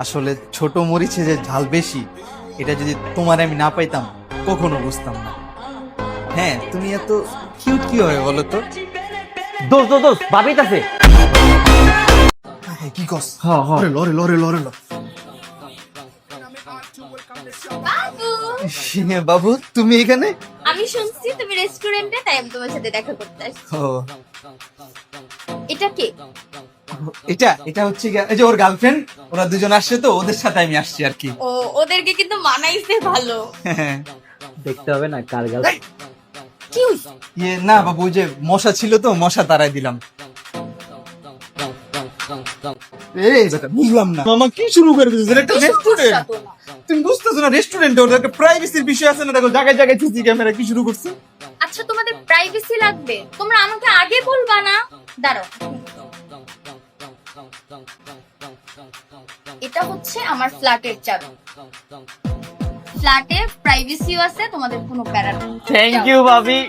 আসলে ছোট মরিচে যে ঝাল বেশি, এটা যদি তোমার আমি না পাইতাম কখনো বুঝতাম না। হ্যাঁ, তুমি এত কিউট কি হয় বলো তো? দোস্ত দোস্ত বাবিত আছে। কি কস? হ্যাঁ হ্যাঁ লরে লরে লরে লরে। বাবু, বাবু তুমি এখানে? আমি শুনছি তুমি রেস্টুরেন্টে, তাই আমি তোমার সাথে দেখা করতে আসছি। ও, এটা কে? এটা এটা হচ্ছে এই যে ওর গার্লফ্রেন্ড, ওরা দুজন আসছে তো ওদের সাথে আমি আসছি আর কি। ও, ওদেরকে কিন্তু মানাইছে ভালো। দেখতে হবে না কার গাল। কি হইছে? ইয়ে না বাবু, ওই যে মশা ছিল তো মশা তাড়াই দিলাম। এই বেটা বুঝলাম না, মামা কি শুরু করে দিয়েছিস? এটা একটা এসব রেস্টুরেন্ট, বুঝছো তো না। তুমি বুঝতেছো না? রেস্টুরেন্টে ওদের একটা প্রাইভেসির বিষয় আছে না? দেখো জায়গায় জায়গায় সিসি ক্যামেরা কি শুরু করছে। আচ্ছা, তোমাদের প্রাইভেসি লাগবে, তোমরা আমাকে আগে বলবা না? দাঁড়াও, এটা হচ্ছে আমার ফ্ল্যাটের চাবি। ফ্ল্যাটে প্রাইভেসিও আছে, তোমাদের কোনো প্যারা নেই। থ্যাংক ইউ ভাবি।